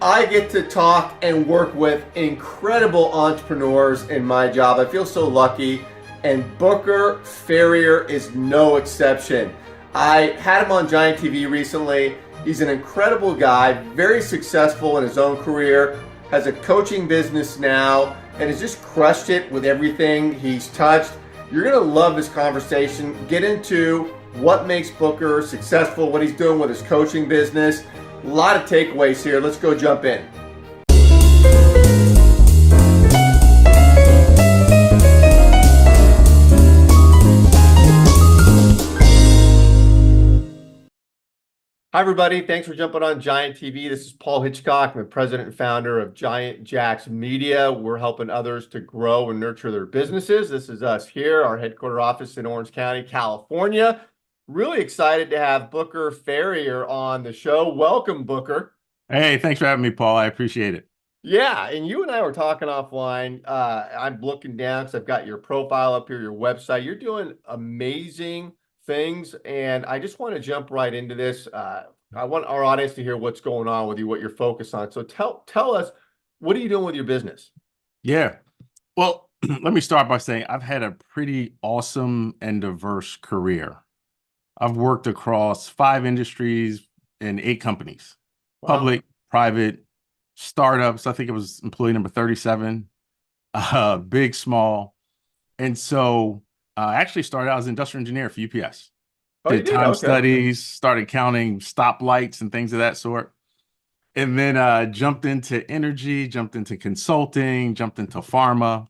I get to talk and work with incredible entrepreneurs in my job. I feel so lucky, and Booker Farrior is no exception. I had him on Giant TV recently. He's an incredible guy, very successful in his own career, has a coaching business now, and has just crushed it with everything he's touched. You're going to love this conversation. Get into what makes Booker successful, what he's doing with his coaching business. A lot of takeaways here. Let's go jump in. Hi, everybody. Thanks for jumping on Giant TV. This is Paul Hitchcock. I'm the president and founder of Giant Jacks Media. We're helping others to grow and nurture their businesses. This is us here, our headquarter office in Orange County, California. Really excited to have Booker Farrior on the show. Welcome, Booker. Hey, thanks for having me, Paul. I appreciate it. Yeah, and you and I were talking offline. I'm looking down because I've got your profile up here, your website. You're doing amazing things, and I just want to jump right into this. I want our audience to hear what's going on with you, what you're focused on. So tell us, what are you doing with your business? Yeah. Well, let me start by saying I've had a pretty awesome and diverse career. I've worked across 5 industries and 8 companies, Wow. Public, private, startups. I think it was employee number 37, big, small. And so I actually started out as an industrial engineer for UPS. Oh, you Did did? time Okay. studies, started counting stoplights and things of that sort. And then jumped into energy, jumped into consulting, jumped into pharma.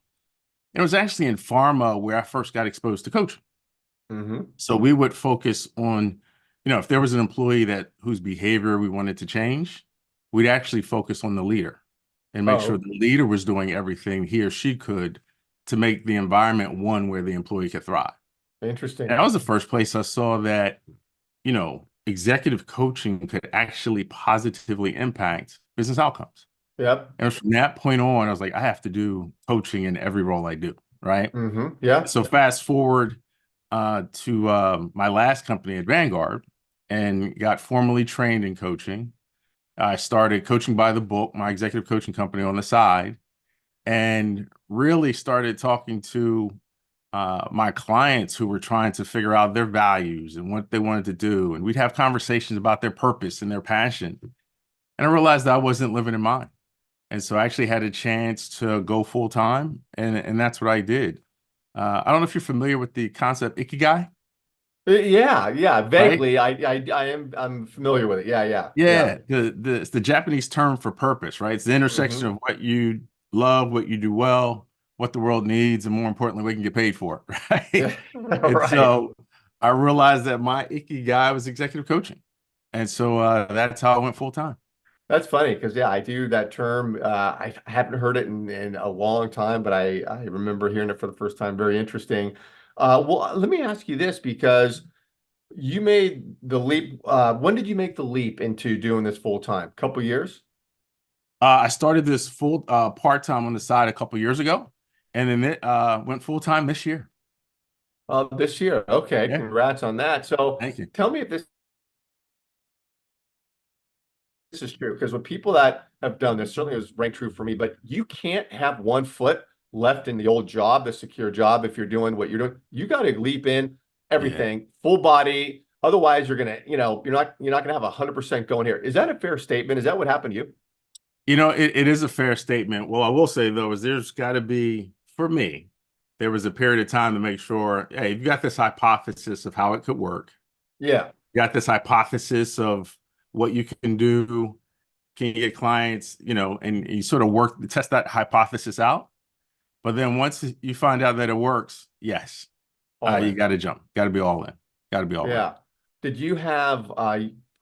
And it was actually in pharma where I first got exposed to coaching. Mm-hmm. So we would focus on, if there was an employee whose behavior we wanted to change, we'd actually focus on the leader and make sure the leader was doing everything he or she could to make the environment one where the employee could thrive. Interesting. And that was the first place I saw that, executive coaching could actually positively impact business outcomes. Yep. And from that point on, I was like, I have to do coaching in every role I do, right? Mm-hmm. Yeah. So fast forward to my last company at Vanguard and got formally trained in coaching. I started coaching by the book, my executive coaching company on the side, and really started talking to my clients who were trying to figure out their values and what they wanted to do. And we'd have conversations about their purpose and their passion. And I realized that I wasn't living in mine. And so I actually had a chance to go full time. And that's what I did. I don't know if you're familiar with the concept Ikigai. Yeah, vaguely. Right? I'm familiar with it. Yeah. Yeah. It's the Japanese term for purpose, right? It's the intersection of what you love, what you do well, what the world needs, and more importantly, what you can get paid for, right? Yeah. And Right. so I realized that my Ikigai was executive coaching. And so that's how I went full time. That's funny because I do that term. I haven't heard it in a long time, but I remember hearing it for the first time. Very interesting. Well, let me ask you this because you made the leap. When did you make the leap into doing this full time? Couple years? I started this full part time on the side a couple years ago, and then it went full time this year. This year. Okay, Yeah. congrats on that. So Thank you. tell me if this is true, because with people that have done this, certainly it was ranked true for me, but you can't have one foot left in the old job, the secure job. If you're doing what you're doing, you got to leap in everything, full body. Otherwise, you're gonna, you're not gonna have 100% going here. Is that a fair statement? Is that what happened to you? It is a fair statement. Well, I will say though, is there's got to be, for me, there was a period of time to make sure, hey, you've got this hypothesis of how it could work. Yeah. You got this hypothesis of what you can do, can you get clients, and you sort of test that hypothesis out. But then once you find out that it works, yes, you got to jump, got to be all in, got to be all in. Yeah. Did you have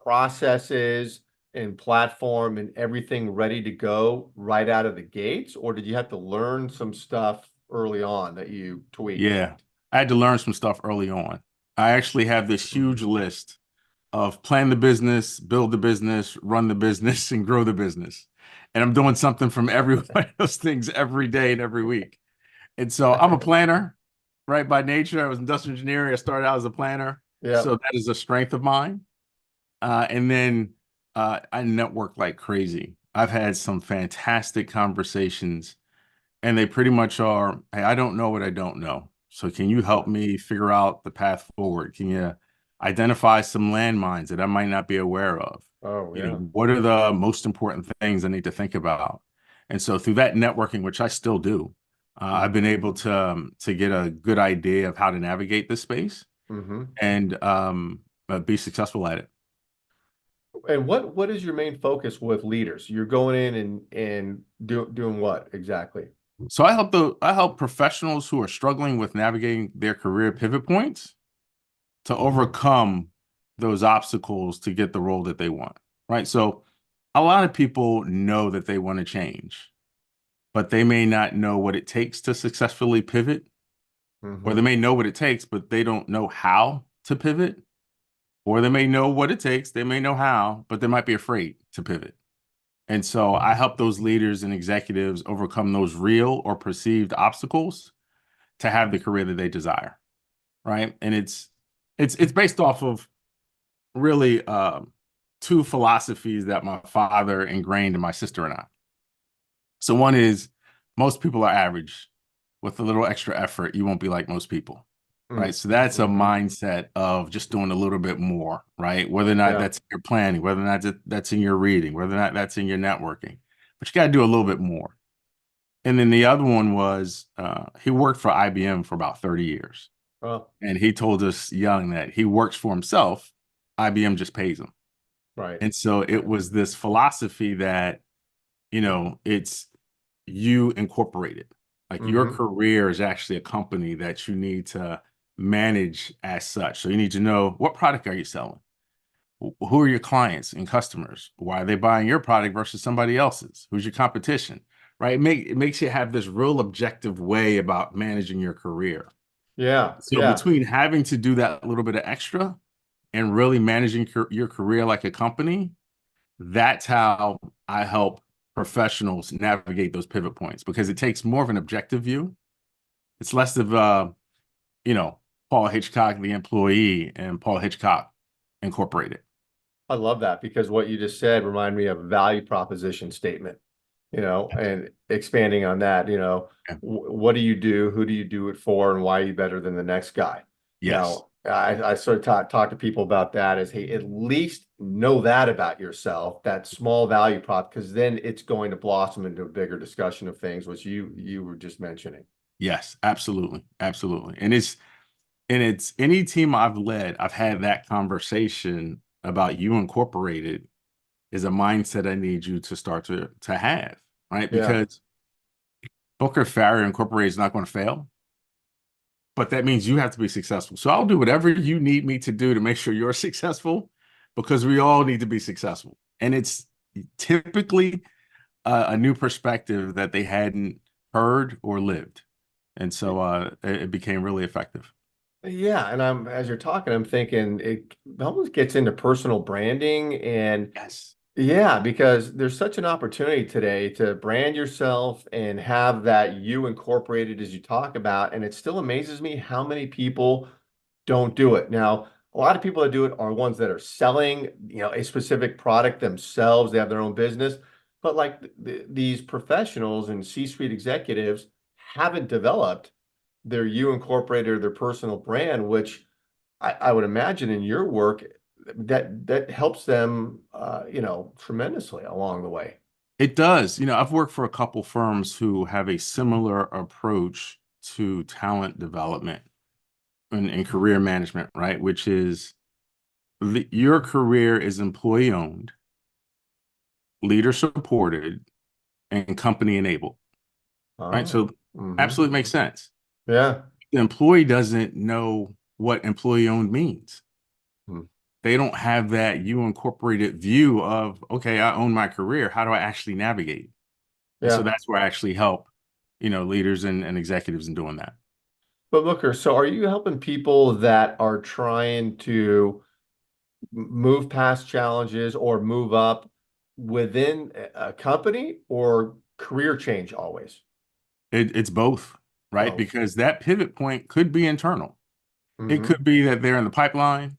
processes and platform and everything ready to go right out of the gates, or did you have to learn some stuff early on that you tweaked? Yeah, I had to learn some stuff early on. I actually have this huge list of plan the business, build the business, run the business, and grow the business. And I'm doing something from every one of those things every day and every week. And so I'm a planner, right? By nature, I was industrial engineering. I started out as a planner. Yeah. So that is a strength of mine. And then I network like crazy. I've had some fantastic conversations, and they pretty much are, hey, I don't know what I don't know. So can you help me figure out the path forward? Can you identify some landmines that I might not be aware of? Oh, You know, yeah. what are the most important things I need to think about? And so through that networking, which I still do, I've been able to get a good idea of how to navigate this space Mm-hmm. and be successful at it. And what is your main focus with leaders? You're going in and doing what exactly? So I help professionals who are struggling with navigating their career pivot points to overcome those obstacles to get the role that they want, right? So a lot of people know that they want to change, but they may not know what it takes to successfully pivot, or they Mm-hmm. may know what it takes, but they don't know how to pivot, or they may know what it takes, they may know how, but they might be afraid to pivot. And so I help those leaders and executives overcome those real or perceived obstacles to have the career that they desire, right? And it's based off of really two philosophies that my father ingrained in my sister and I. So one is most people are average. With a little extra effort, you won't be like most people, right? So that's a Mm-hmm. mindset of just doing a little bit more, right? Whether or not Yeah. that's in your planning, whether or not that's in your reading, whether or not that's in your networking, but you got to do a little bit more. And then the other one was he worked for IBM for about 30 years. Well, And he told us young that he works for himself. IBM just pays him. right. And so it Right. was this philosophy that, it's you incorporated. Like your Mm-hmm. career is actually a company that you need to manage as such. So you need to know, what product are you selling? Who are your clients and customers? Why are they buying your product versus somebody else's? Who's your competition? Right? It makes you have this real objective way about managing your career. Yeah. So Yeah. between having to do that little bit of extra and really managing your career like a company, that's how I help professionals navigate those pivot points, because it takes more of an objective view. It's less of you know, Paul Hitchcock, the employee, and Paul Hitchcock Incorporated. I love that because what you just said reminded me of a value proposition statement, and expanding on that, Yeah. what do you do? Who do you do it for? And why are you better than the next guy? Yes. I sort of talk to people about that as, hey, at least know that about yourself, that small value prop, because then it's going to blossom into a bigger discussion of things, which you were just mentioning. Yes, absolutely. Absolutely. And it's any team I've led, I've had that conversation about you incorporated is a mindset I need you to start to have, right? Yeah. Because Booker Farrior Incorporated is not going to fail, but that means you have to be successful. So I'll do whatever you need me to do to make sure you're successful, because we all need to be successful. And it's typically a new perspective that they hadn't heard or lived. And so it became really effective. Yeah, and as you're talking, I'm thinking it almost gets into personal branding and Yes. yeah, because there's such an opportunity today to brand yourself and have that you incorporated as you talk about. And it still amazes me how many people don't do it. Now, a lot of people that do it are ones that are selling, a specific product themselves. They have their own business. But like these professionals and C-suite executives haven't developed their you incorporated or their personal brand, which I would imagine in your work that helps them, tremendously along the way. It does. I've worked for a couple firms who have a similar approach to talent development and career management, right? Which is your career is employee owned, leader supported, and company enabled, right? Oh, So absolutely makes sense. yeah. The employee doesn't know what employee owned means. Hmm. They don't have that you incorporated view of, okay, I own my career. How do I actually navigate? And so Yeah. that's where I actually help, leaders and executives in doing that. But Booker, so are you helping people that are trying to move past challenges or move up within a company or career change always? It's both, right? Both. Because that pivot point could be internal. It Mm-hmm. could be that they're in the pipeline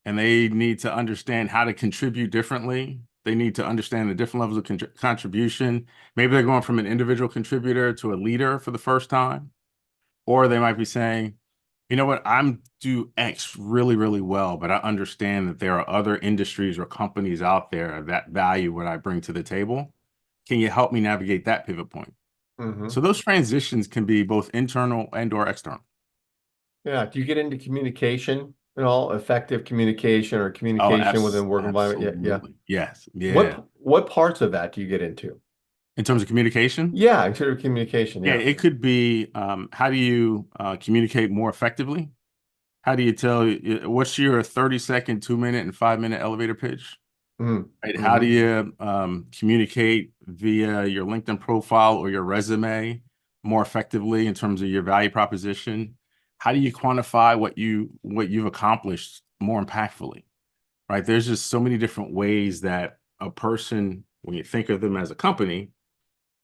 and they need to understand how to contribute differently They need to understand the different levels of contribution. Maybe they're going from an individual contributor to a leader for the first time. Or they might be saying, you know what, I'm do X really, really well, but I understand that there are other industries or companies out there that value what I bring to the table. Can you help me navigate that pivot point? Hmm. So those transitions can be both internal and or external. Yeah. Do you get into communication at all? Effective communication or Oh, communication within work environment? Yeah. Yeah. absolutely. Yes. Yeah. What parts of that do you get into? In terms of communication, Yeah, consider communication. yeah, Yeah. it could be how do you communicate more effectively? How do you tell, what's your 30-second, 2-minute, and 5-minute elevator pitch? Mm, Right? How do hmm. you communicate via your LinkedIn profile or your resume more effectively in terms of your value proposition? How do you quantify what you've accomplished more impactfully? Right? There's just so many different ways that a person, when you think of them as a company,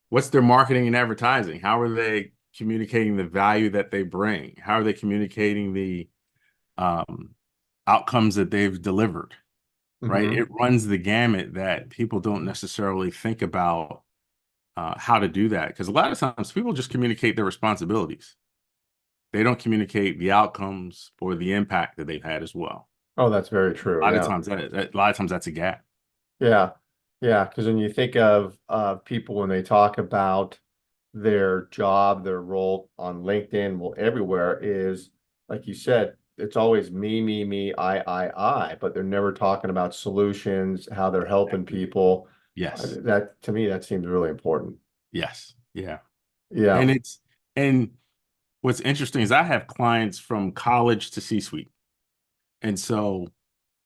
what's their marketing and advertising? How are they communicating the value that they bring? How are they communicating the um, outcomes that they've delivered? Right? Hmm. It runs the gamut that people don't necessarily think about how to do that. Because a lot of times people just communicate their responsibilities. They don't communicate the outcomes or the impact that they've had as well. Oh, that's very A true. lot of Yeah. times a lot of times that's a gap. Yeah. Yeah. Because when you think of people when they talk about their job, their role on LinkedIn, well, everywhere is, like you said, it's always me, I, but they're never talking about solutions, how they're helping Exactly. people. Yes. That to me, that seems really important. Yes. Yeah. Yeah. And and what's interesting is I have clients from college to C-suite. And so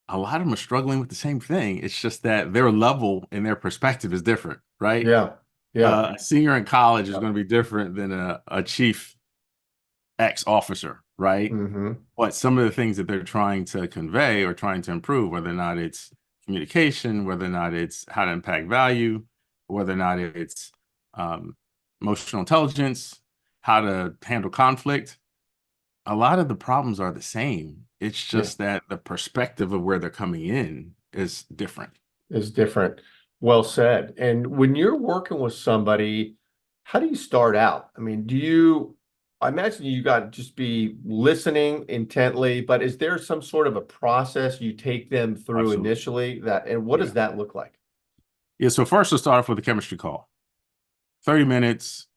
a lot of them are struggling with the same thing. It's just that their level and their perspective is different, right? Yeah. Yeah. A senior in college is going to be different than a chief ex officer, right? Hmm. But some of the things that they're trying to convey or trying to improve, whether or not it's communication, whether or not it's how to impact value, whether or not it's um, emotional intelligence, how to handle conflict, a lot of the problems are the same. It's Yeah. just that the perspective of where they're coming in is different. Is different. Well said. And when you're working with somebody, how do you start out? I mean, I imagine you got to just be listening intently, but is there some sort of a process you take them through Absolutely. initially and what does Yeah. that look like? Yeah. So first, let's start off with a chemistry call. 30 minutes.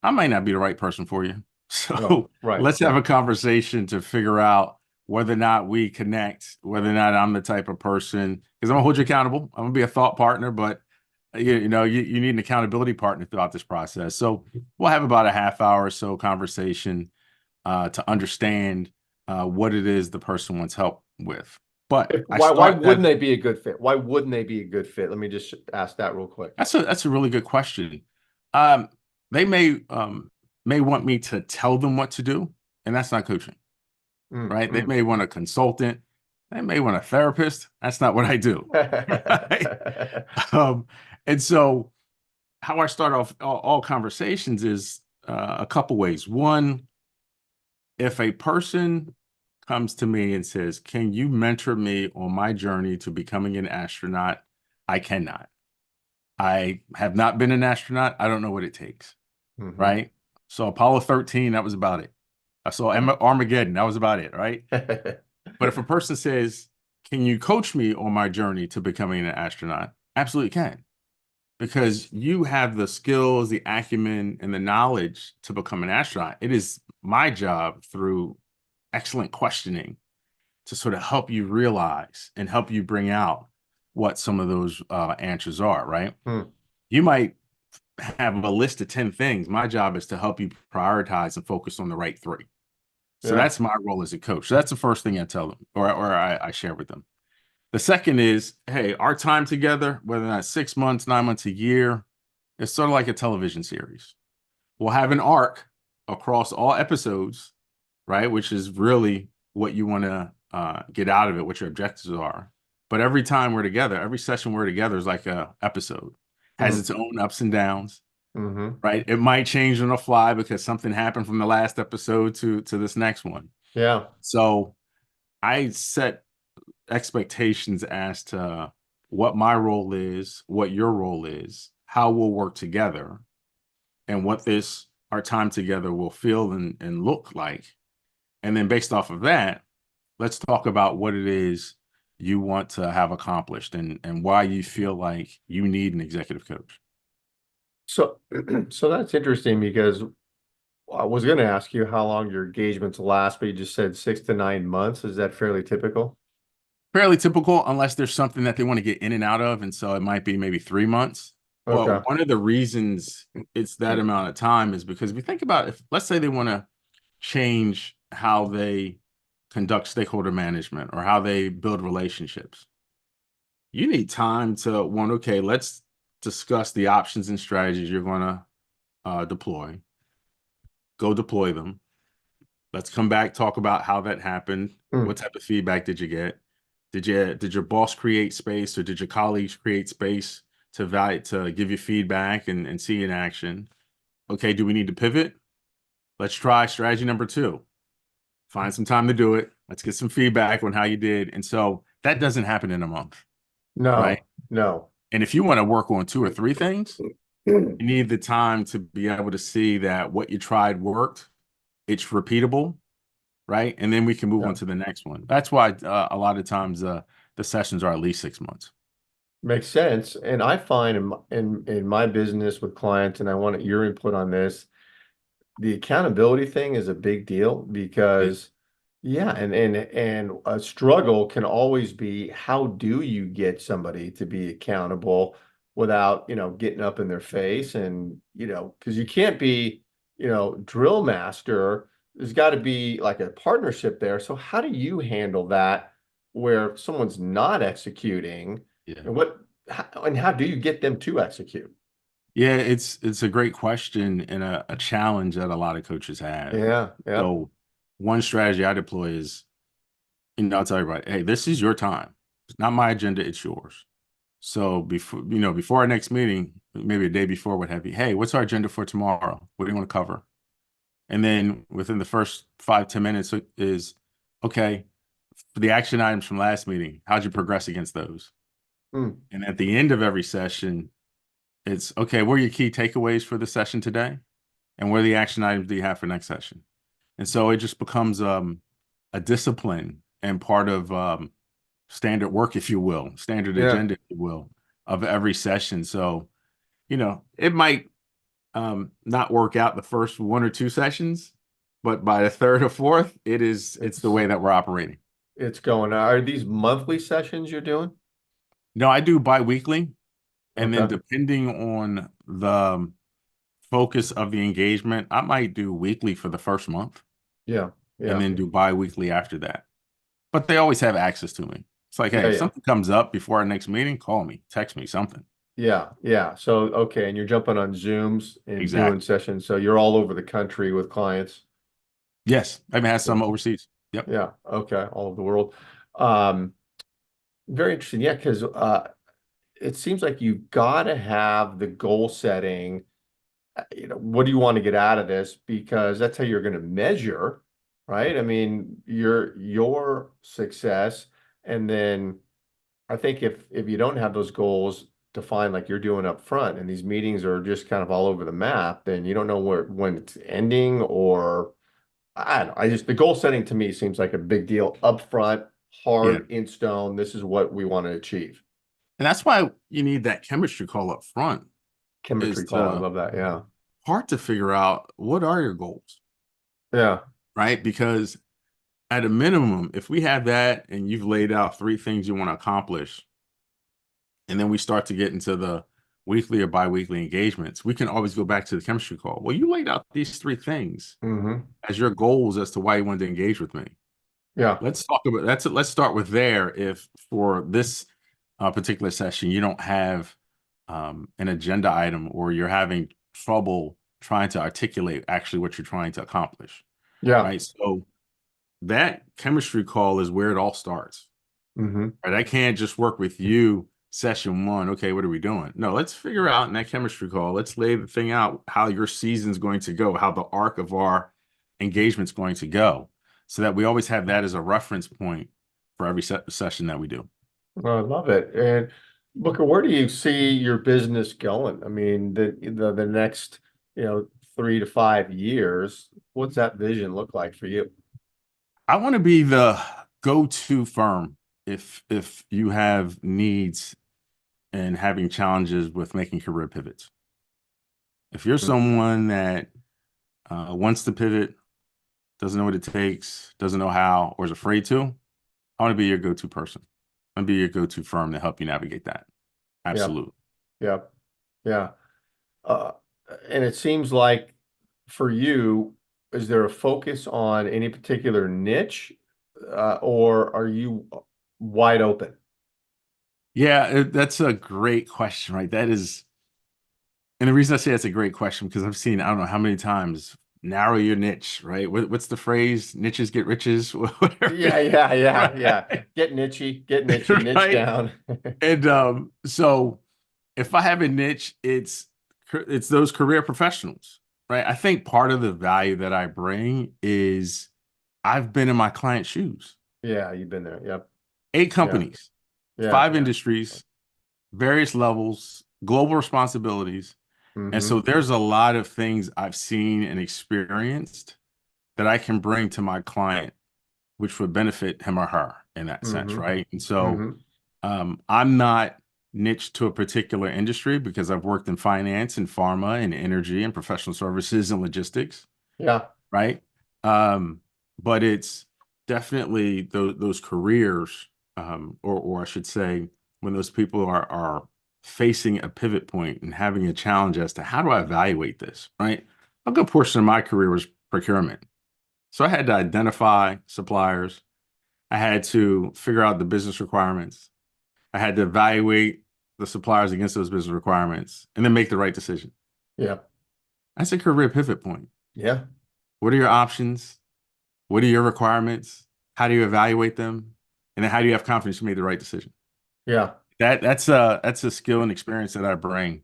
I might not be the right person for you. Oh, So right. let's have Yeah. a conversation to figure out whether or not we connect, whether or not I'm the type of person, because I'm gonna hold you accountable. I'm gonna be a thought partner, but you need an accountability partner throughout this process. So we'll have about a half hour or so conversation to understand what it is the person wants help with. But I Why start wouldn't that. they be a good fit? Why wouldn't they be a good fit? Let me just ask that real quick. That's a really good question. Um, they may want me to tell them what to do, and that's not coaching, Mm, right? They mm. may want a consultant. They may want a therapist. That's not what I do. Right? Um, and so how I start off all conversations is a couple ways. One, if a person comes to me and says, "Can you mentor me on my journey to becoming an astronaut?" I cannot. I have not been an astronaut. I don't know what it takes, Mhm. right? So Apollo 13, that was about it. I saw Armageddon, that was about it, right? But if a person says, "Can you coach me on my journey to becoming an astronaut?" Absolutely can, because you have the skills, the acumen, and the knowledge to become an astronaut. It is my job through excellent questioning to sort of help you realize and help you bring out what some of those answers are, right? Hmm. You might have a list of 10 things. My job is to help you prioritize and focus on the right three. So Yeah. that's my role as a coach. So that's the first thing I tell them or I share with them. The second is, hey, our time together, whether that's 6 months, 9 months, a year, it's sort of like a television series. We'll have an arc across all episodes, right? Which is really what you want to get out of it, what your objectives are. But every time we're together, every session we're together is like a episode, has Hmm. its own ups and downs, Hmm. right? It might change on the fly because something happened from the last episode to this next one. Yeah. So I set expectations as to what my role is, what your role is, how we'll work together, and what this our time together will feel and look like. And then based off of that, let's talk about what it is you want to have accomplished and why you feel like you need an executive coach. So, so that's interesting because I was going to ask you how long your engagements last, but you just said 6 to 9 months. Is that fairly typical? Fairly typical, unless there's something that they want to get in and out of. And so it might be maybe 3 months. Okay. But one of the reasons it's that amount of time is because if you think about if, let's say they want to change how they conduct stakeholder management or how they build relationships, you need time to one, okay, let's discuss the options and strategies you're going to deploy. Go deploy them. Let's come back, talk about how that happened. What type of feedback did you get? Did your boss create space or did your colleagues create space to give you feedback and see in action? Okay, do we need to pivot? Let's try strategy number 2. Find some time to do it. Let's get some feedback on how you did. And so that doesn't happen in a month, right? No. And if you want to work on 2 or 3 things, you need the time to be able to see that what you tried worked, it's repeatable, right? And then we can move on to the next one. That's why a lot of times the sessions are at least 6 months. Makes sense. And I find in my business with clients, and I want your input on this, the accountability thing is a big deal because yeah, and a struggle can always be how do you get somebody to be accountable without, getting up in their face and, because you can't be, drill master. There's got to be like a partnership there. So how do you handle that where someone's not executing Yeah. and how do you get them to execute? Yeah, it's a great question and a challenge that a lot of coaches have. Yeah. So one strategy I deploy is, I'll tell everybody, hey, this is your time. It's not my agenda, it's yours. So before our next meeting, maybe a day before, what have you, hey, what's our agenda for tomorrow? What do you want to cover? And then within the first 5-10 minutes is, okay, for the action items from last meeting, how'd you progress against those? And at the end of every session, it's, okay, what are your key takeaways for the session today? And what are the action items do you have for next session? And so it just becomes a discipline and part of standard work, if you will, standard agenda, if you will, of every session. So, it might not work out the first 1 or 2 sessions, but by the 3rd or 4th, it's the way that we're operating. It's going. Are these monthly sessions you're doing? No, I do bi-weekly. And then Okay. depending on the focus of the engagement, I might do weekly for the first month. Yeah. And then do bi-weekly after that. But they always have access to me. It's like, hey, if something comes up before our next meeting, call me, text me, something. Yeah. So, okay. And you're jumping on Zooms and Exactly. doing sessions. So you're all over the country with clients. Yes. I even had some overseas. Yep. Yeah. Okay. All over the world. Very interesting. Yeah. Because it seems like you've got to have the goal setting. What do you want to get out of this? Because that's how you're going to measure, right? I mean, your success. And then I think if you don't have those goals defined like you're doing up front, and these meetings are just kind of all over the map, then you don't know when it's ending or I don't know. The goal setting to me seems like a big deal up front, hard in stone. This is what we want to achieve. And that's why you need that chemistry call up front. Chemistry call. I love that. Yeah. Hard to figure out what are your goals. Yeah. Right. Because at a minimum, if we have that and you've laid out 3 things you want to accomplish, and then we start to get into the weekly or bi-weekly engagements, we can always go back to the chemistry call. Well, you laid out these 3 things as your goals as to why you wanted to engage with me. Yeah. Let's talk about that. Let's start with there. If for this particular session, you don't have an agenda item or you're having trouble trying to articulate actually what you're trying to accomplish. Yeah. Right. So that chemistry call is where it all starts. Right. I can't just work with you session 1. Okay, what are we doing? No, let's figure out in that chemistry call. Let's lay the thing out, how your season's going to go, how the arc of our engagement's going to go, so that we always have that as a reference point for every session that we do. I love it. And Booker, where do you see your business going? I mean, the next, 3 to 5 years, what's that vision look like for you? I want to be the go-to firm if you have needs and having challenges with making career pivots. If you're Mm. someone that wants to pivot, doesn't know what it takes, doesn't know how, or is afraid to, I want to be your go-to person. I want to be your go-to firm to help you navigate that. Yeah, Absolutely. yeah, yeah. Uh, and it seems like for you, is there a focus on any particular niche, or are you wide open? Yeah, that's a great question, right? That is, and the reason I say that's a great question because I've seen, I don't know how many times, narrow your niche, right? What's the phrase? Niches get riches, whatever. Yeah, yeah, yeah, yeah. Get nichey, niche Right? down. And so if I have a niche, it's those career professionals, right? I think part of the value that I bring is I've been in my client's shoes. Yeah, you've been there. Yep. 8 Yeah, companies, yeah, 5 yeah. industries, various levels, global responsibilities. And Mm-hmm. so there's a lot of things I've seen and experienced that I can bring to my client, which would benefit him or her in that sense, Mm-hmm. right? And so Mm-hmm. I'm not niche to a particular industry because I've worked in finance and pharma and energy and professional services and logistics, Yeah, right? But it's definitely those careers, or I should say, when those people are facing a pivot point and having a challenge as to how do I evaluate this, right? A good portion of my career was procurement. So I had to identify suppliers. I had to figure out the business requirements. I had to evaluate the suppliers against those business requirements and then make the right decision. yeah, That's a career pivot point. yeah, What are your options? What are your requirements? How do you evaluate them? And then how do you have confidence you made the right decision? yeah. That's a skill and experience that I bring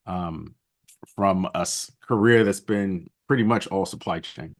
um, from career that's been pretty much all supply chain.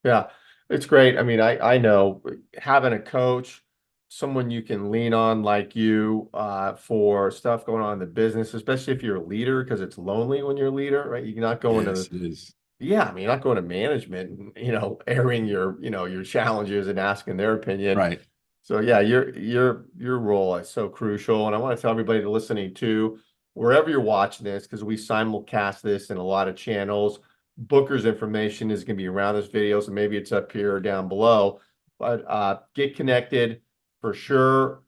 Yeah, it's great. I mean, I know having a coach, someone you can lean on like you, for stuff going on in the business, especially if you're a leader, because it's lonely when you're a leader, right? You're not going to, Yes, it is. yeah, I mean, you're not going to management and, airing your challenges and asking their opinion. Right. So yeah, your role is so crucial. And I want to tell everybody listening too, wherever you're watching this, because we simulcast this in a lot of channels. Booker's information is going to be around this video, so maybe it's up here or down below. But get connected for sure.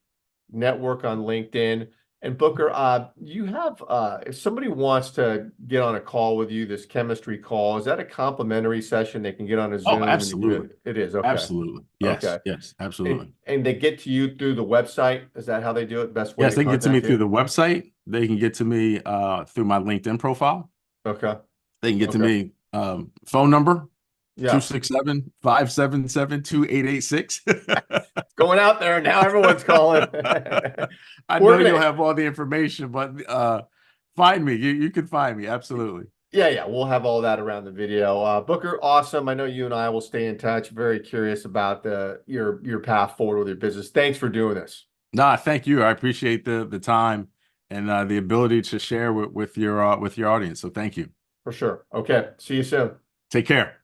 Network on LinkedIn. And Booker, you have if somebody wants to get on a call with you, this chemistry call, is that a complimentary session? They can get on a Oh, Zoom and you do absolutely. it. It is okay. Absolutely. Yes, Okay. yes, And absolutely. and they get to you through the website. Is that how they do it? Best way Yes, to they can get to me contact through you? the website. They can get to me through my LinkedIn profile. Okay. They can get to Okay. me phone number Yeah. 267-577-2886. Going out there now, everyone's calling. I We're know you'll gonna, have all the information, but find me. You can find me. Absolutely. yeah, yeah, we'll have all that around the video. Booker, awesome. I know you and I will stay in touch. Very curious about your path forward with your business. Thanks for doing this. Nah, thank you. I appreciate the time and the ability to share with your audience. So thank you. For sure. Okay. See you soon. Take care.